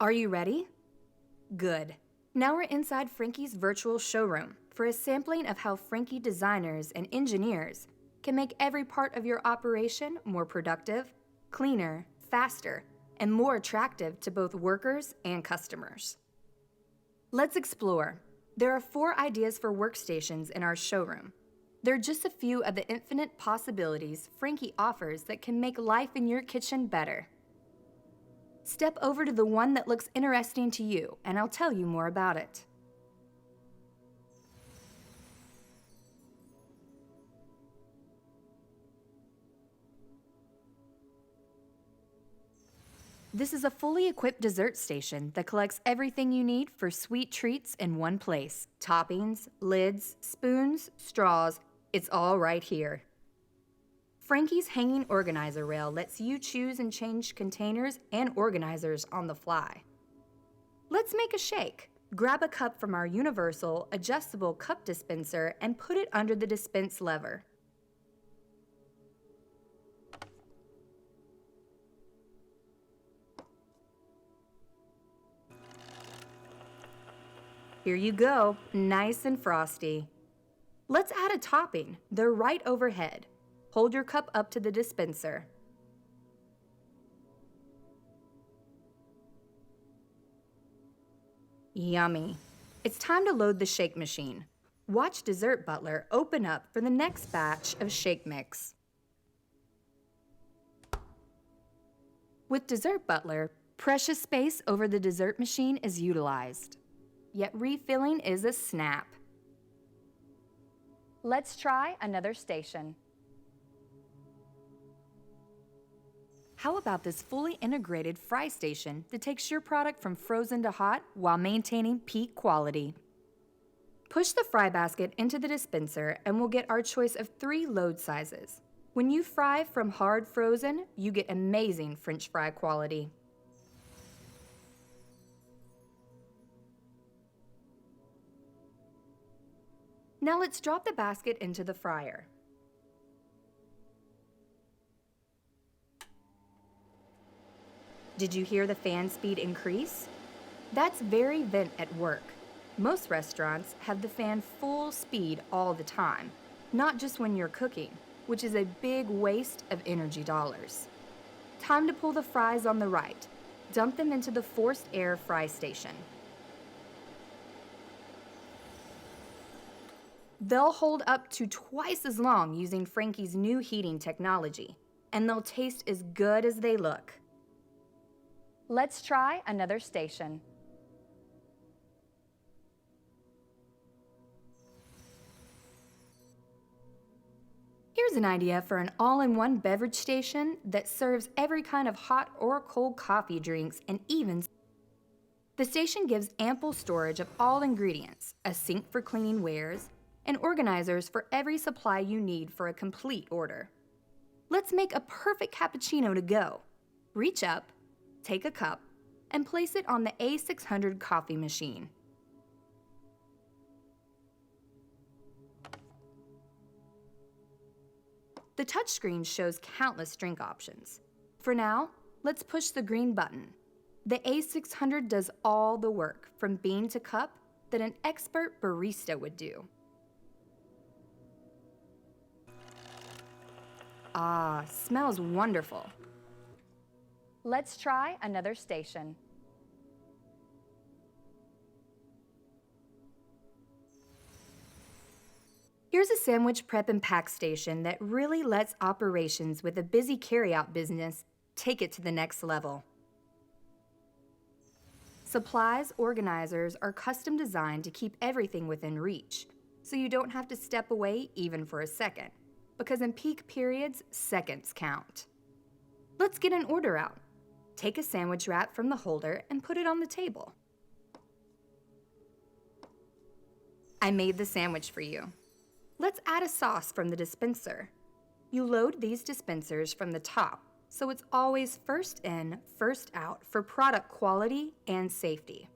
Are you ready? Good. Now we're inside Franke's virtual showroom for a sampling of how Franke designers and engineers can make every part of your operation more productive, cleaner, faster, and more attractive to both workers and customers. Let's explore. There are 4 ideas for workstations in our showroom. They're just a few of the infinite possibilities Franke offers that can make life in your kitchen better. Step over to the one that looks interesting to you, and I'll tell you more about it. This is a fully equipped dessert station that collects everything you need for sweet treats in one place. Toppings, lids, spoons, straws, it's all right here. Franke's hanging organizer rail lets you choose and change containers and organizers on the fly. Let's make a shake. Grab a cup from our universal, adjustable cup dispenser and put it under the dispense lever. Here you go, nice and frosty. Let's add a topping. They're right overhead. Hold your cup up to the dispenser. Yummy. It's time to load the shake machine. Watch Dessert Butler open up for the next batch of shake mix. With Dessert Butler, precious space over the dessert machine is utilized. Yet refilling is a snap. Let's try another station. How about this fully integrated fry station that takes your product from frozen to hot while maintaining peak quality? Push the fry basket into the dispenser and we'll get our choice of 3 load sizes. When you fry from hard frozen, you get amazing French fry quality. Now let's drop the basket into the fryer. Did you hear the fan speed increase? That's very vent at work. Most restaurants have the fan full speed all the time, not just when you're cooking, which is a big waste of energy dollars. Time to pull the fries on the right. Dump them into the forced air fry station. They'll hold up to twice as long using Franke's new heating technology, and they'll taste as good as they look. Let's try another station. Here's an idea for an all-in-one beverage station that serves every kind of hot or cold coffee drinks and even. The station gives ample storage of all ingredients, a sink for cleaning wares, and organizers for every supply you need for a complete order. Let's make a perfect cappuccino to go. Reach up, take a cup, and place it on the A600 coffee machine. The touchscreen shows countless drink options. For now, let's push the green button. The A600 does all the work from bean to cup that an expert barista would do. Ah, smells wonderful. Let's try another station. Here's a sandwich prep and pack station that really lets operations with a busy carryout business take it to the next level. Supplies organizers are custom designed to keep everything within reach, so you don't have to step away even for a second, because in peak periods, seconds count. Let's get an order out. Take a sandwich wrap from the holder and put it on the table. I made the sandwich for you. Let's add a sauce from the dispenser. You load these dispensers from the top, so it's always first in, first out for product quality and safety.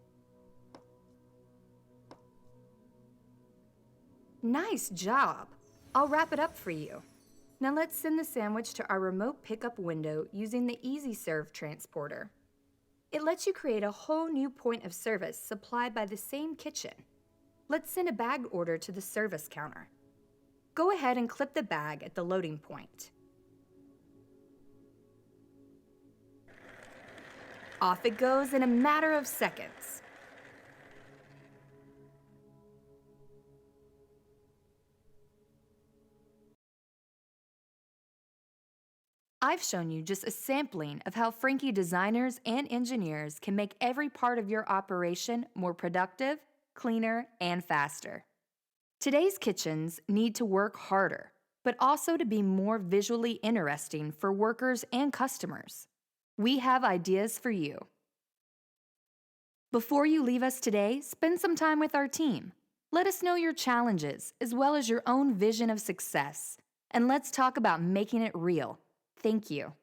Nice job! I'll wrap it up for you. Now let's send the sandwich to our remote pickup window using the EasyServe transporter. It lets you create a whole new point of service supplied by the same kitchen. Let's send a bag order to the service counter. Go ahead and clip the bag at the loading point. Off it goes in a matter of seconds. I've shown you just a sampling of how Franke designers and engineers can make every part of your operation more productive, cleaner, and faster. Today's kitchens need to work harder, but also to be more visually interesting for workers and customers. We have ideas for you. Before you leave us today, spend some time with our team. Let us know your challenges as well as your own vision of success, and let's talk about making it real. Thank you.